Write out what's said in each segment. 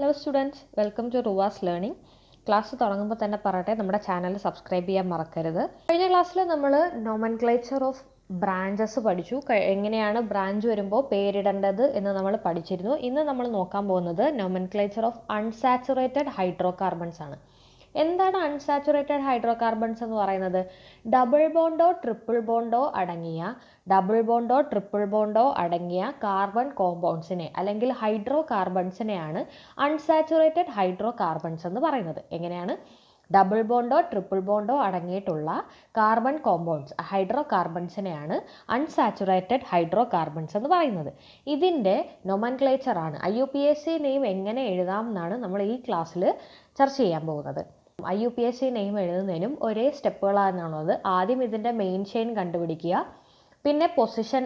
Hello students, welcome to Ruvas learning. Class തുടങ്ങുമ്പോൾ തന്നെ പറയട്ടെ, നമ്മുടെ ചാനൽ സബ്സ്ക്രൈബ് ചെയ്യാൻ മറക്കരുത്. കഴിഞ്ഞ ക്ലാസ്സിൽ നമ്മൾ നോമൻക്ലേച്ചർ ഓഫ് ബ്രാഞ്ചസ് പഠിച്ചു. എങ്ങനെയാണ് ബ്രാഞ്ച് വരുമ്പോൾ പേരിടേണ്ടത് എന്ന് നമ്മൾ പഠിച്ചിരുന്നു. ഇന്ന് നമ്മൾ നോക്കാൻ പോകുന്നത് nomenclature of unsaturated hydro carbons ആണ്. എന്താണ് അൺസാച്ചുറേറ്റഡ് ഹൈഡ്രോ കാർബൺസ് എന്ന് പറയുന്നത്? ഡബിൾ ബോണ്ടോ അടങ്ങിയ കാർബൺ കോമ്പൗണ്ട്സിനെ അല്ലെങ്കിൽ ഹൈഡ്രോ കാർബൺസിനെയാണ് അൺസാച്ചുറേറ്റഡ് ഹൈഡ്രോ കാർബൺസ് എന്ന് പറയുന്നത്. എങ്ങനെയാണ്? ഡബിൾ ബോണ്ടോ ട്രിപ്പിൾ ബോണ്ടോ അടങ്ങിയിട്ടുള്ള കാർബൺ കോമ്പൗണ്ട്സ് ഹൈഡ്രോ കാർബൺസിനെയാണ് അൺസാച്ചുറേറ്റഡ് ഹൈഡ്രോ കാർബൺസ് എന്ന് പറയുന്നത്. ഇതിൻ്റെ നൊമൻക്ലേച്ചർ ആണ്. IUPAC നെയിം എങ്ങനെ എഴുതാം എന്നാണ് നമ്മൾ ഈ ക്ലാസ്സിൽ ചർച്ച ചെയ്യാൻ പോകുന്നത്. IUPAC നെയിം എഴുതുന്നതിനും ഒരേ സ്റ്റെപ്പുകളാണുള്ളത്. ആദ്യം ഇതിൻ്റെ മെയിൻ ചെയിൻ കണ്ടുപിടിക്കുക, പിന്നെ പൊസിഷൻ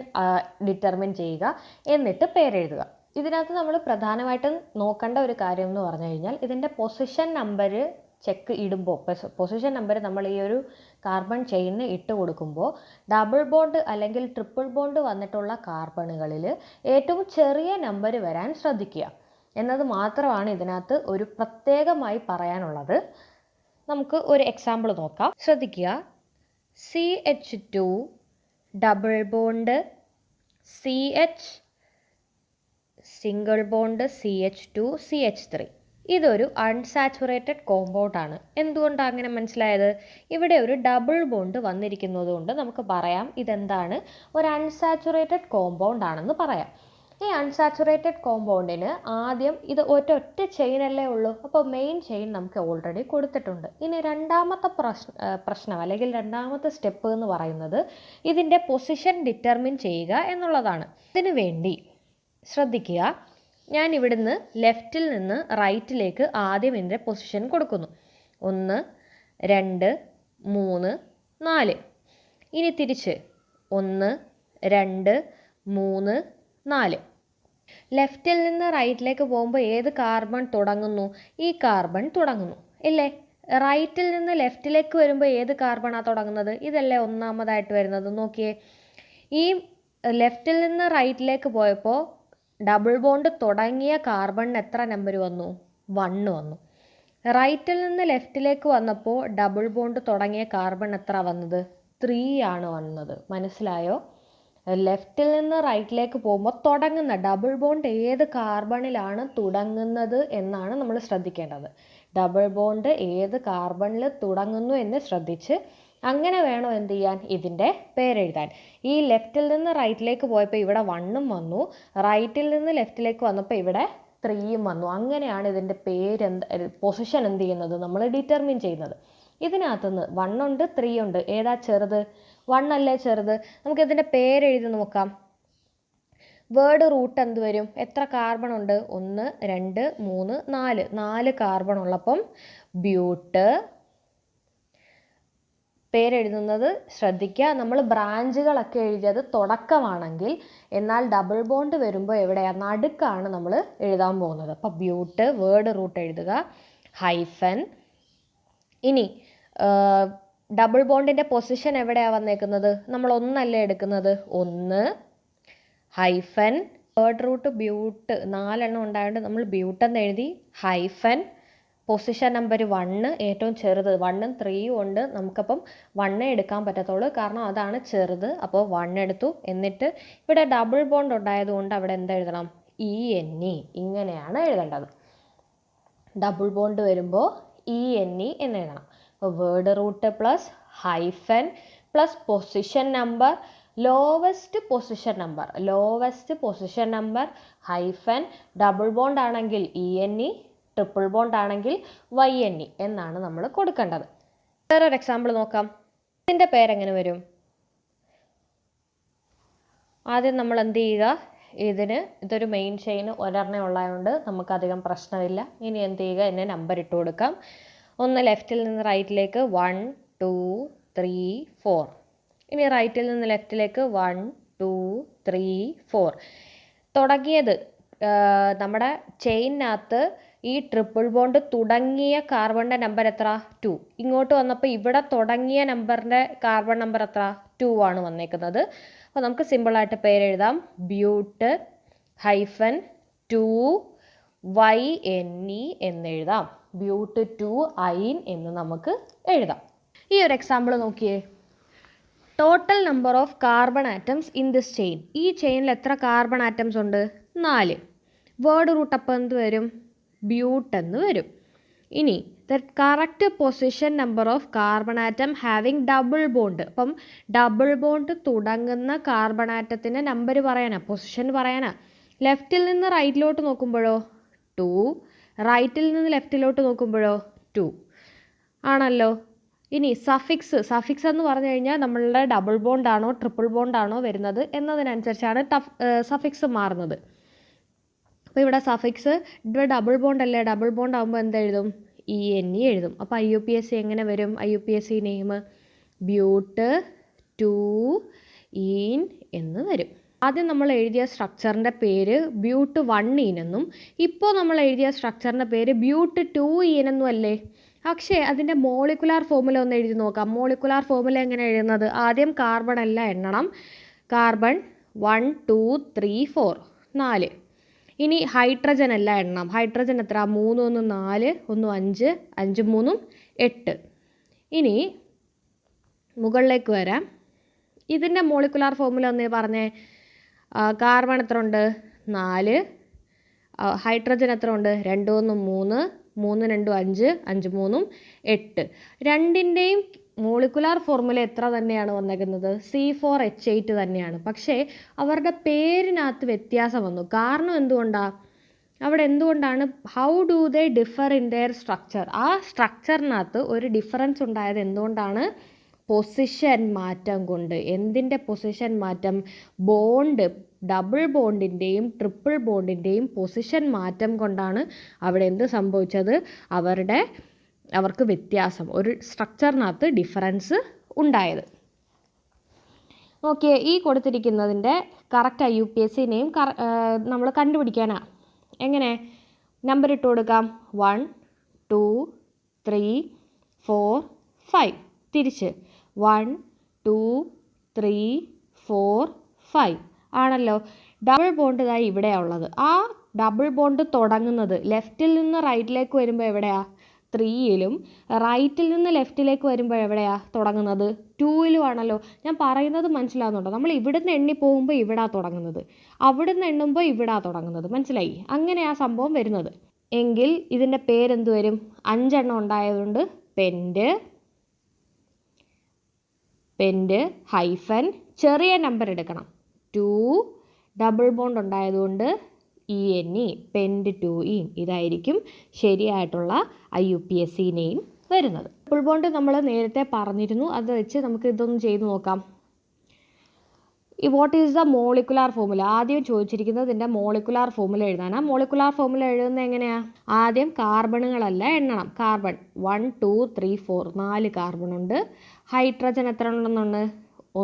ഡിറ്റർമിൻ ചെയ്യുക, എന്നിട്ട് പേരെഴുതുക. ഇതിനകത്ത് നമ്മൾ പ്രധാനമായിട്ടും നോക്കേണ്ട ഒരു കാര്യം എന്ന് പറഞ്ഞു കഴിഞ്ഞാൽ, ഇതിൻ്റെ പൊസിഷൻ നമ്പർ ചെക്ക് ഇടുമ്പോൾ പൊസിഷൻ നമ്പർ നമ്മൾ ഈ ഒരു കാർബൺ ചെയിനിന് ഇട്ട് കൊടുക്കുമ്പോൾ ഡബിൾ ബോണ്ട് അല്ലെങ്കിൽ ട്രിപ്പിൾ ബോണ്ട് വന്നിട്ടുള്ള കാർബണുകളിൽ ഏറ്റവും ചെറിയ നമ്പർ വരാൻ ശ്രദ്ധിക്കുക എന്നത് മാത്രമാണ് ഇതിനകത്ത് ഒരു പ്രത്യേകമായി പറയാനുള്ളത്. നമുക്ക് ഒരു എക്സാമ്പിൾ നോക്കാം. ശ്രദ്ധിക്കുക. CH2 double bond CH single bond CH2 CH3. ഇതൊരു അൺസാച്ചുറേറ്റഡ് കോമ്പൗണ്ട് ആണ്. എന്തുകൊണ്ടാണ് അങ്ങനെ മനസ്സിലായത്? ഇവിടെ ഒരു ഡബിൾ ബോണ്ട് വന്നിരിക്കുന്നത് കൊണ്ട് നമുക്ക് പറയാം ഇതെന്താണ്, ഒരു അൺസാച്ചുറേറ്റഡ് കോമ്പൗണ്ട് ആണെന്ന് പറയാം. ഈ അൺസാച്ചുറേറ്റഡ് കോമ്പൗണ്ടിന് ആദ്യം ഇത് ഒറ്റ ചെയിനല്ലേ ഉള്ളൂ, അപ്പോൾ മെയിൻ ചെയിൻ നമുക്ക് ഓൾറെഡി കൊടുത്തിട്ടുണ്ട്. ഇനി രണ്ടാമത്തെ പ്രശ്നം അല്ലെങ്കിൽ രണ്ടാമത്തെ സ്റ്റെപ്പ് എന്ന് പറയുന്നത് ഇതിൻ്റെ പൊസിഷൻ ഡിറ്റർമിൻ ചെയ്യുക എന്നുള്ളതാണ്. ഇതിനു വേണ്ടി ശ്രദ്ധിക്കുക, ഞാൻ ഇവിടുന്ന് ലെഫ്റ്റിൽ നിന്ന് റൈറ്റിലേക്ക് ആദ്യം ഇതിൻ്റെ പൊസിഷൻ കൊടുക്കുന്നു. 1 2 3 4. ഇനി തിരിച്ച് 1 2 3 4. ലെഫ്റ്റിൽ നിന്ന് റൈറ്റിലേക്ക് പോകുമ്പോൾ ഏത് കാർബൺ തുടങ്ങുന്നു? ഈ കാർബൺ തുടങ്ങുന്നു ഇല്ലേ? റൈറ്റിൽ നിന്ന് ലെഫ്റ്റിലേക്ക് വരുമ്പോൾ ഏത് കാർബണാണ് തുടങ്ങുന്നത്? ഇതല്ലേ ഒന്നാമതായിട്ട് വരുന്നത്. നോക്കിയേ, ഈ ലെഫ്റ്റിൽ നിന്ന് റൈറ്റിലേക്ക് പോയപ്പോൾ ഡബിൾ ബോണ്ട് തുടങ്ങിയ കാർബണിന് എത്ര നമ്പർ വന്നു? 1 വന്നു. റൈറ്റിൽ നിന്ന് ലെഫ്റ്റിലേക്ക് വന്നപ്പോൾ ഡബിൾ ബോണ്ട് തുടങ്ങിയ കാർബൺ എത്ര വന്നത്? 3 ആണ് വന്നത്. മനസ്സിലായോ? ലെഫ്റ്റിൽ നിന്ന് റൈറ്റിലേക്ക് പോകുമ്പോൾ തുടങ്ങുന്ന ഡബിൾ ബോണ്ട് ഏത് കാർബണിലാണ് തുടങ്ങുന്നത് എന്നാണ് നമ്മൾ ശ്രദ്ധിക്കേണ്ടത്. ഡബിൾ ബോണ്ട് ഏത് കാർബണിൽ തുടങ്ങുന്നു എന്ന് ശ്രദ്ധിച്ച് അങ്ങനെ വേണം എന്ത് ചെയ്യാൻ, ഇതിൻ്റെ പേരെഴുതാൻ. ഈ ലെഫ്റ്റിൽ നിന്ന് റൈറ്റിലേക്ക് പോയപ്പോൾ ഇവിടെ 1ഉം വന്നു, റൈറ്റിൽ നിന്ന് ലെഫ്റ്റിലേക്ക് വന്നപ്പോൾ ഇവിടെ 3ഉം വന്നു. അങ്ങനെയാണ് ഇതിൻ്റെ പൊസിഷൻ എന്ത് ചെയ്യുന്നത്, നമ്മൾ ഡിറ്റർമിൻ ചെയ്യുന്നത്. ഇതിനകത്തുനിന്ന് 1 ഉണ്ട് 3 ഉണ്ട്, ഏതാ ചെറുത്? 1 അല്ലേ ചെറുത്. നമുക്ക് ഇതിൻ്റെ പേരെഴുതി നോക്കാം. വേർഡ് റൂട്ട് എന്ത് വരും? എത്ര കാർബൺ ഉണ്ട്? 1 2 3 4. 4 കാർബൺ ഉള്ളപ്പം ബ്യൂട്ട്. പേരെഴുതുന്നത് ശ്രദ്ധിക്കുക, നമ്മൾ ബ്രാഞ്ചുകളൊക്കെ എഴുതിയത് തുടക്കമാണെങ്കിൽ, എന്നാൽ ഡബിൾ ബോണ്ട് വരുമ്പോൾ എവിടെയാണ്? നടുക്കാണ് നമ്മൾ എഴുതാൻ പോകുന്നത്. അപ്പോൾ ബ്യൂട്ട് വേർഡ് റൂട്ട് എഴുതുക, ഹൈഫൻ. ഇനി ഡബിൾ ബോണ്ടിൻ്റെ പൊസിഷൻ എവിടെയാണ് വന്നേക്കുന്നത്? നമ്മൾ 1 അല്ലേ എടുക്കുന്നത്? 1 ഹൈഫൻ വേർഡ് റൂട്ട് ബ്യൂട്ട് 4 എണ്ണം ഉണ്ടായതുകൊണ്ട് നമ്മൾ ബ്യൂട്ടെന്ന് എഴുതി, ഹൈഫൻ പൊസിഷൻ നമ്പർ 1 ഏറ്റവും ചെറുത്. 1ഉം 3ഉം ഉണ്ട്, നമുക്കപ്പം 1 എടുക്കാൻ പറ്റത്തുള്ളൂ കാരണം അതാണ് ചെറുത്. അപ്പോൾ 1 എടുത്തു. എന്നിട്ട് ഇവിടെ ഡബിൾ ബോണ്ട് ഉണ്ടായതുകൊണ്ട് അവിടെ എന്താ എഴുതണം? ENE. ഇങ്ങനെയാണ് എഴുതേണ്ടത്. ഡബിൾ ബോണ്ട് വരുമ്പോൾ ENE എന്ന് എഴുതണം. അപ്പോൾ word root plus hyphen plus position number, lowest position number hyphen, double bond ആണെങ്കിൽ ENE, ട്രിപ്പിൾ ബോണ്ട് ആണെങ്കിൽ YNE എന്നാണ് നമ്മൾ കൊടുക്കേണ്ടത്. വേറൊരു എക്സാമ്പിൾ നോക്കാം. ഇതിൻ്റെ പേരെങ്ങനെ വരും? ആദ്യം നമ്മൾ എന്ത് ചെയ്യുക, ഇതൊരു മെയിൻ ചെയിൻ ഒരെണ്ണേ ഉള്ളതുകൊണ്ട് നമുക്കധികം പ്രശ്നമില്ല. ഇനി എന്ത് ചെയ്യുക, എന്നെ നമ്പർ ഇട്ട് കൊടുക്കാം. 1 ലെഫ്റ്റിൽ നിന്ന് റൈറ്റിലേക്ക് 1 2 3 4. ഇനി റൈറ്റിൽ നിന്ന് ലെഫ്റ്റിലേക്ക് 1 2 3 4. തുടങ്ങിയത് നമ്മുടെ ചെയിനകത്ത് ഈ ട്രിപ്പിൾ ബോണ്ട് തുടങ്ങിയ കാർബണിൻ്റെ നമ്പർ എത്ര? 2. ഇങ്ങോട്ട് വന്നപ്പോൾ ഇവിടെ തുടങ്ങിയ കാർബൺ നമ്പർ എത്ര? 2 ആണ് വന്നേക്കുന്നത്. അപ്പോൾ നമുക്ക് സിമ്പിളായിട്ട് പേരെഴുതാം. ബ്യൂട്ട് -2 YNE എന്നെഴുതാം. ബ്യൂട്ട് 2 അയിൻ എന്ന് നമുക്ക് എഴുതാം. ഈ ഒരു എക്സാമ്പിൾ നോക്കിയേ. Total number of carbon atoms in this chain. ഈ ചെയിനിൽ എത്ര കാർബൺ ആറ്റംസ് ഉണ്ട്? 4. വേർഡ് റൂട്ട് അപ്പം എന്ത് വരും? ബ്യൂട്ട് എന്ന് വരും. ഇനി the correct position number of carbon atom having double bond. അപ്പം ഡബിൾ ബോണ്ട് തുടങ്ങുന്ന കാർബൺ ആറ്റത്തിൻ്റെ നമ്പർ പറയാനാ, പൊസിഷൻ പറയാനാ. ലെഫ്റ്റിൽ നിന്ന് റൈറ്റിലോട്ട് നോക്കുമ്പോഴോ 2, റൈറ്റിൽ നിന്ന് ലെഫ്റ്റിലോട്ട് നോക്കുമ്പോഴോ 2 ആണല്ലോ. ഇനി സഫിക്സ് എന്ന് പറഞ്ഞു കഴിഞ്ഞാൽ നമ്മളുടെ ഡബിൾ ബോണ്ടാണോ ട്രിപ്പിൾ ബോണ്ടാണോ വരുന്നത് എന്നതിനനുസരിച്ചാണ് സഫിക്സ് മാറുന്നത്. അപ്പോൾ ഇവിടെ സഫിക്സ് ഇവിടെ ഡബിൾ ബോണ്ട് അല്ലേ, ഡബിൾ ബോണ്ട് ആകുമ്പോൾ എന്തെഴുതും? ENE എഴുതും. അപ്പോൾ IUPAC എങ്ങനെ വരും? IUPAC നെയിം ബ്യൂട്ട് 2 ഈൻ എന്ന് വരും. ആദ്യം നമ്മൾ എഴുതിയ സ്ട്രക്ചറിൻ്റെ പേര് ബ്യൂട്ട് 1 ഈൻ എന്നും ഇപ്പോൾ നമ്മൾ എഴുതിയ സ്ട്രക്ചറിൻ്റെ പേര് ബ്യൂട്ട് 2 ഈൻ എന്നും അല്ലേ? പക്ഷേ അതിൻ്റെ മോളിക്കുലാർ ഫോർമുല ഒന്ന് എഴുതി നോക്കാം. മോളിക്കുലാർ ഫോർമുല എങ്ങനെ എഴുതുന്നത്? ആദ്യം കാർബൺ എല്ലാം എണ്ണണം. കാർബൺ 1 2 3 4 4. ഇനി ഹൈഡ്രജൻ എല്ലാം എണ്ണണം. ഹൈഡ്രജൻ എത്ര? 3 1 4 1 5 5 3 8. ഇനി മുകളിലേക്ക് വരാം. ഇതിൻ്റെ മോളിക്കുലാർ ഫോർമുല ഒന്ന് പറഞ്ഞേ. കാർബൺ എത്ര ഉണ്ട്? 4. ഹൈഡ്രജൻ എത്ര ഉണ്ട്? 2 1 3 3 2 5 5 3 8. രണ്ടിൻ്റെയും മോളിക്കുലാർ ഫോർമുല എത്ര തന്നെയാണ് വന്നേക്കുന്നത്? C4H8 തന്നെയാണ്. പക്ഷേ അവരുടെ പേരിനകത്ത് വ്യത്യാസം വന്നു. കാരണം എന്തുകൊണ്ടാണ്? അവിടെ എന്തുകൊണ്ടാണ്? How do they differ in there structure. ആ സ്ട്രക്ചറിനകത്ത് ഒരു ഡിഫറൻസ് ഉണ്ടായത് എന്തുകൊണ്ടാണ്? പൊസിഷൻ മാറ്റം കൊണ്ട്. എന്തിൻ്റെ പൊസിഷൻ മാറ്റം? ബോണ്ട്, ഡബിൾ ബോണ്ടിൻ്റെയും ട്രിപ്പിൾ ബോണ്ടിൻ്റെയും പൊസിഷൻ മാറ്റം കൊണ്ടാണ് അവിടെ എന്ത് സംഭവിച്ചത്? അവർക്ക് വ്യത്യാസം, ഒരു സ്ട്രക്ചറിനകത്ത് ഡിഫറൻസ് ഉണ്ടായത്. നോക്കിയേ, ഈ കൊടുത്തിരിക്കുന്നതിൻ്റെ കറക്റ്റ് IUPAC നെയിം നമ്മൾ കണ്ടുപിടിക്കാനാണ്. എങ്ങനെ? നമ്പർ ഇട്ട് കൊടുക്കാം. 1 2 3 4 5. തിരിച്ച് 1 2 3 4 5 ആണല്ലോ. ഡബിൾ ബോണ്ട് ഇതായി ഇവിടെയാണ് ഉള്ളത്. ആ ഡബിൾ ബോണ്ട് തുടങ്ങുന്നത് ലെഫ്റ്റിൽ നിന്ന് റൈറ്റിലേക്ക് വരുമ്പോൾ എവിടെയാണ്? 3യിലും. റൈറ്റിൽ നിന്ന് ലെഫ്റ്റിലേക്ക് വരുമ്പോൾ എവിടെയാണ് തുടങ്ങുന്നത്? 2യിലും ആണല്ലോ. ഞാൻ പറയുന്നത് മനസ്സിലാവുന്നുണ്ടോ? നമ്മൾ ഇവിടുന്ന് എണ്ണി പോകുമ്പോൾ ഇവിടാ തുടങ്ങുന്നത്, അവിടുന്ന് എണ്ണുമ്പോൾ ഇവിടാ തുടങ്ങുന്നത്. മനസ്സിലായി? അങ്ങനെ ആ സംഭവം വരുന്നത്. എങ്കിൽ ഇതിൻ്റെ പേരെന്ത് വരും? 5 എണ്ണം ഉണ്ടായതുകൊണ്ട് പെൻഡ് ഹൈഫൻ ചെറിയ നമ്പർ എടുക്കണം. 2 ഡബിൾ ബോണ്ട് ഉണ്ടായതുകൊണ്ട് ENE പെൻഡ് 2 ഈൻ. ഇതായിരിക്കും ശരിയായിട്ടുള്ള IUPAC നെയിം വരുന്നത്. ട്രിപ്പിൾ ബോണ്ട് നമ്മൾ നേരത്തെ പറഞ്ഞിരുന്നു. അത് വെച്ച് നമുക്ക് ഇതൊന്ന് ചെയ്ത് നോക്കാം. What is the molecular formula? ആദ്യം ചോദിച്ചിരിക്കുന്നത് ഇതിൻ്റെ മോളിക്കുലാർ ഫോർമുല എഴുതാനാ. മോളിക്കുലാർ ഫോർമുല എഴുതുന്നത് എങ്ങനെയാണ്? ആദ്യം കാർബണുകളല്ല എണ്ണണം. കാർബൺ 1 2 3 4 4 കാർബൺ ഉണ്ട്. ഹൈഡ്രജൻ എത്ര ഉണ്ടെന്നുണ്ട്?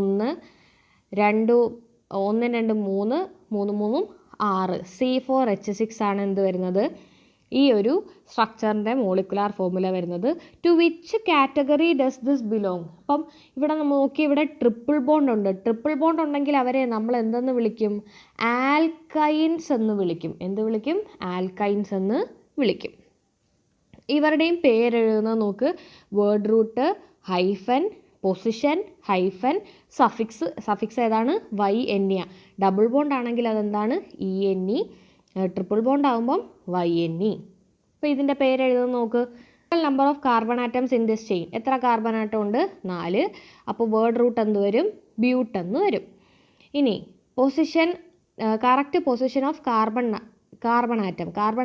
1 2 1 2 3 3 3 6. C4H6 ആണ് എന്ത് വരുന്നത്? ഈ ഒരു സ്ട്രക്ചറിൻ്റെ മോളിക്കുലാർ ഫോർമുല വരുന്നത്. To which category does this belong? അപ്പം ഇവിടെ നമ്മൾ നോക്കി, ഇവിടെ ട്രിപ്പിൾ ബോണ്ട് ഉണ്ട്. ട്രിപ്പിൾ ബോണ്ട് ഉണ്ടെങ്കിൽ അവരെ നമ്മൾ എന്തെന്ന് വിളിക്കും? ആൽക്കൈൻസ് എന്ന് വിളിക്കും. എന്ത് വിളിക്കും? ആൽക്കൈൻസ് എന്ന് വിളിക്കും. ഇവരുടെയും പേരെഴുതുന്നത് നോക്ക്. Word root hyphen position hyphen suffix ഏതാണ്? YNE. ഡബിൾ ബോണ്ട് ആണെങ്കിൽ അതെന്താണ്? ENE. ട്രിപ്പിൾ ബോണ്ട് ആകുമ്പം YNE. അപ്പോൾ ഇതിൻ്റെ പേരെഴുതുന്നത് നോക്ക്. Number of carbon atoms in this chain. എത്ര കാർബൺ ആറ്റം ഉണ്ട്? 4. അപ്പോൾ വേർഡ് റൂട്ട് എന്ത് വരും? ബ്യൂട്ട് എന്ന് വരും. ഇനി position, correct position of carbon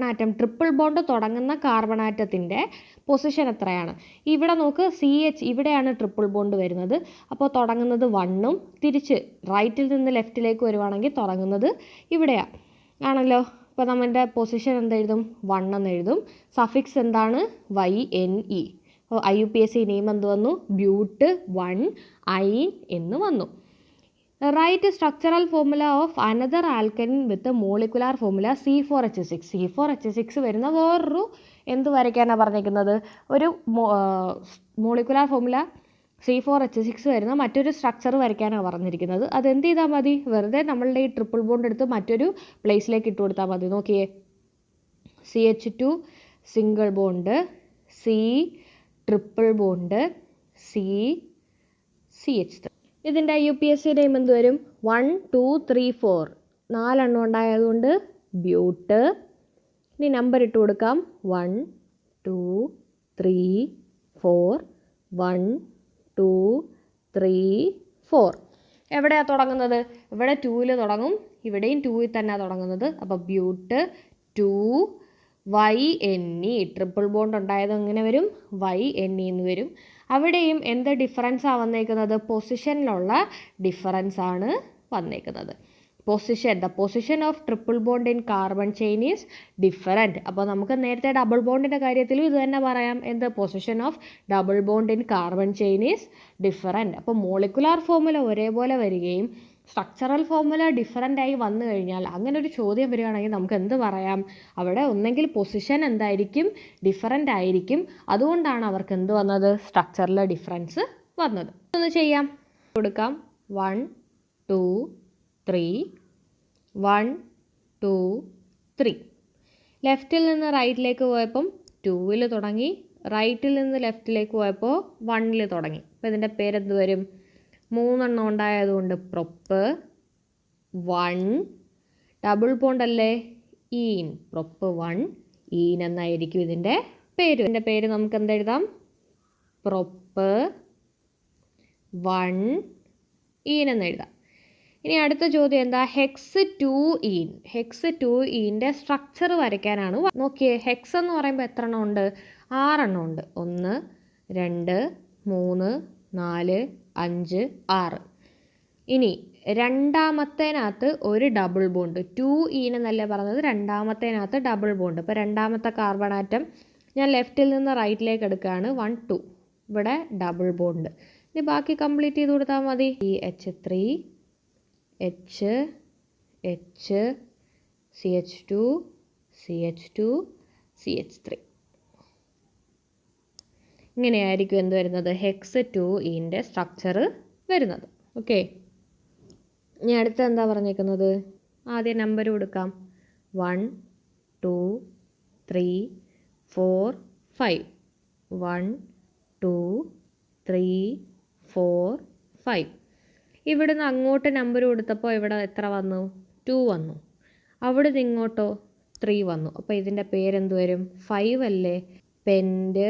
atom triple bond തുടങ്ങുന്ന കാർബൺ ആറ്റത്തിൻ്റെ പൊസിഷൻ എത്രയാണ്? ഇവിടെ നോക്ക്, CH ഇവിടെയാണ് ട്രിപ്പിൾ ബോണ്ട് വരുന്നത്. അപ്പോൾ തുടങ്ങുന്നത് 1ഉം തിരിച്ച് റൈറ്റിൽ നിന്ന് ലെഫ്റ്റിലേക്ക് വരുവാണെങ്കിൽ തുടങ്ങുന്നത് ഇവിടെയാണ് ആണല്ലോ. അപ്പോൾ നമ്മുടെ പൊസിഷൻ എന്തെഴുതും? 1 എന്ന് എഴുതും. സഫിക്സ് എന്താണ്? YNE. അപ്പോൾ IUPAC നെയിം എന്ത് വന്നു? ബ്യൂട്ട് 1 അയിൻ എന്ന് വന്നു. Write structural formula of another alkyne with molecular formula C4H6. C4H6 വരുന്ന വേറൊരു എന്ത് വരയ്ക്കാനാണ് പറഞ്ഞിരിക്കുന്നത്? ഒരു മോളിക്കുലാർ ഫോർമുല C4H6 വരുന്ന മറ്റൊരു സ്ട്രക്ചർ വരയ്ക്കാനാണ് പറഞ്ഞിരിക്കുന്നത്. അതെന്ത് ചെയ്താൽ മതി? വെറുതെ നമ്മളുടെ ഈ ട്രിപ്പിൾ ബോണ്ട് എടുത്ത് മറ്റൊരു പ്ലേസിലേക്ക് ഇട്ട് കൊടുത്താൽ മതി. നോക്കിയേ, CH2 single bond, C triple bond, C CH3. ഇതിൻ്റെ IUPAC നെയിം എന്ത് വരും? 1 2 3 4 4 ഉണ്ടായതുകൊണ്ട് ബ്യൂട്ട്. ഇനി നമ്പർ ഇട്ട് കൊടുക്കാം. 1 2 3 4 1 2 3 4. എവിടെയാണ് തുടങ്ങുന്നത്? ഇവിടെ 2-ൽ തുടങ്ങും, ഇവിടെയും 2-ൽ തന്നെയാണ് തുടങ്ങുന്നത്. അപ്പോൾ ബ്യൂട്ട് 2YNE ട്രിപ്പിൾ ബോണ്ട് ഉണ്ടായത് എങ്ങനെ വരും? YNE എന്ന് വരും. അവിടെയും എന്ത് ഡിഫറൻസാണ് വന്നേക്കുന്നത്? പൊസിഷനിലുള്ള ഡിഫറൻസ് ആണ് വന്നേക്കുന്നത്. The position of triple bond in carbon chain is different. അപ്പോൾ നമുക്ക് നേരത്തെ ഡബിൾ ബോണ്ടിൻ്റെ കാര്യത്തിലും ഇത് തന്നെ പറയാം. എന്ത്? Position of double bond in carbon chain is different. അപ്പോൾ മോളിക്കുലാർ ഫോർമുല ഒരേപോലെ വരികയും സ്ട്രക്ചറൽ ഫോർമുല ഡിഫറൻ്റ് ആയി വന്നു കഴിഞ്ഞാൽ, അങ്ങനെ ഒരു ചോദ്യം വരികയാണെങ്കിൽ നമുക്ക് എന്ത് പറയാം? അവിടെ ഒന്നെങ്കിൽ പൊസിഷൻ എന്തായിരിക്കും? ഡിഫറൻ്റ് ആയിരിക്കും. അതുകൊണ്ടാണ് അവർക്ക് എന്ത് വന്നത്? സ്ട്രക്ചറിൽ ഡിഫറൻസ് വന്നത്. ഒന്ന് ചെയ്യാം. കൊടുക്കാം. 1 2 3 1 2 3. ലെഫ്റ്റിൽ നിന്ന് റൈറ്റിലേക്ക് പോയപ്പം 2-ൽ തുടങ്ങി, റൈറ്റിൽ നിന്ന് ലെഫ്റ്റിലേക്ക് പോയപ്പോൾ 1-ൽ തുടങ്ങി. അപ്പോൾ ഇതിൻ്റെ പേരെന്ത് വരും? 3 ഉണ്ടായതുകൊണ്ട് പ്രൊപ്പ് 1. ഡബിൾ ബോണ്ട് അല്ലേ? ഈൻ. പ്രൊപ്പ് 1 ഈൻ എന്നായിരിക്കും ഇതിൻ്റെ പേര്. ഇതിൻ്റെ പേര് നമുക്ക് എന്തെഴുതാം? പ്രൊപ്പ് 1 ഈൻ എന്നെഴുതാം. ഇനി അടുത്ത ചോദ്യം എന്താ? Hex 2 ene. ഹെക്സ് 2 ഈൻ്റെ സ്ട്രക്ചർ വരയ്ക്കാനാണ്. നോക്കിയേ, ഹെക്സ് എന്ന് പറയുമ്പോൾ എത്ര എണ്ണം ഉണ്ട്? 6 ഉണ്ട്. 1 2 3 4 5 6. ഇനി രണ്ടാമത്തേനകത്ത് ഒരു ഡബിൾ ബോണ്ട്. 2 ഈൻ എന്നല്ലേ പറഞ്ഞത്? രണ്ടാമത്തേനകത്ത് ഡബിൾ ബോണ്ട്. ഇപ്പോൾ രണ്ടാമത്തെ കാർബൺ ആറ്റം ഞാൻ ലെഫ്റ്റിൽ നിന്ന് റൈറ്റിലേക്ക് എടുക്കുകയാണ്. 1 2. ഇവിടെ ഡബിൾ ബോണ്ട്. ഇനി ബാക്കി കംപ്ലീറ്റ് ചെയ്ത് കൊടുത്താൽ മതി. CH3 H H CH2 CH2 CH3. ഇങ്ങനെയായിരിക്കും എന്ത് വരുന്നത്? ഹെക്സ് 2 ഈൻ്റെ സ്ട്രക്ചർ വരുന്നത്. ഓക്കെ. ഇനി അടുത്ത എന്താ പറഞ്ഞേക്കുന്നത്? ആദ്യം നമ്പർ കൊടുക്കാം. 1 2 3 4 5. 1 2 3 4 5. ഇവിടുന്ന് അങ്ങോട്ട് നമ്പർ കൊടുത്തപ്പോൾ ഇവിടെ എത്ര വന്നു? 2 വന്നു. അവിടെ നിന്ന് ഇങ്ങോട്ടോ 3 വന്നു. അപ്പോൾ ഇതിൻ്റെ പേരെന്ത് വരും? 5 അല്ലേ? പെൻറ്റ്.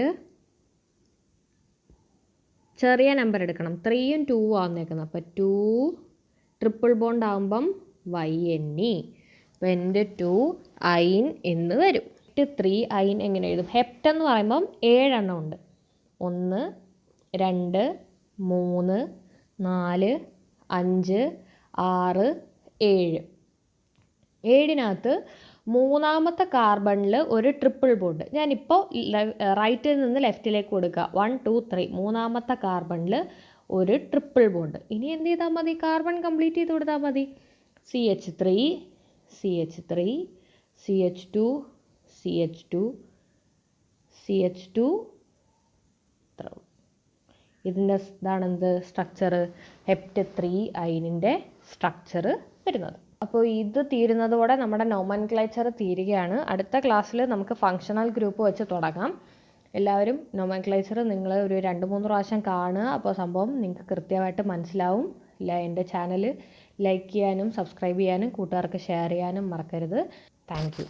ചെറിയ നമ്പർ എടുക്കണം. 3ഉം 2ഉം ആവുന്നേക്കുന്നത്. അപ്പോൾ 2 ട്രിപ്പിൾ ബോണ്ട് ആകുമ്പം YNE. പെൻറ്റ് 2 അയിൻ എന്ന് വരും. 3 അയിൻ എങ്ങനെ എഴുതും? ഹെപ്റ്റ് എന്ന് പറയുമ്പം 7 ഉണ്ട്. 1 2 3 4 5 6 7. 7-നകത്ത് മൂന്നാമത്തെ കാർബണിൽ ഒരു ട്രിപ്പിൾ ബോണ്ട്. ഞാനിപ്പോൾ റൈറ്റിൽ നിന്ന് ലെഫ്റ്റിലേക്ക് കൊടുക്കുക. 1 2 3. മൂന്നാമത്തെ കാർബണിൽ ഒരു ട്രിപ്പിൾ ബോണ്ട്. ഇനി എന്ത് ചെയ്താൽ മതി? കാർബൺ കംപ്ലീറ്റ് ചെയ്ത് കൊടുത്താൽ മതി. CH3 CH3 CH2 CH2 CH2. ഇതിൻ്റെ ഇതാണെന്ത്? സ്ട്രക്ചർ. ഹെപ്റ്റ് 3 അയിനിൻ്റെ സ്ട്രക്ചർ വരുന്നത്. അപ്പോൾ ഇത് തീരുന്നതോടെ നമ്മുടെ നോമൻക്ലേച്ചർ തീരുകയാണ്. അടുത്ത ക്ലാസ്സിൽ നമുക്ക് ഫങ്ഷണൽ ഗ്രൂപ്പ് വെച്ച് തുടങ്ങാം. എല്ലാവരും നോമൻക്ലേച്ചർ നിങ്ങൾ ഒരു 2-3 പ്രാവശ്യം കാണുക. അപ്പോൾ സംഭവം നിങ്ങൾക്ക് കൃത്യമായിട്ട് മനസ്സിലാവും. എൻ്റെ ചാനൽ ലൈക്ക് ചെയ്യാനും സബ്സ്ക്രൈബ് ചെയ്യാനും കൂട്ടുകാർക്ക് ഷെയർ ചെയ്യാനും മറക്കരുത്. Thank you.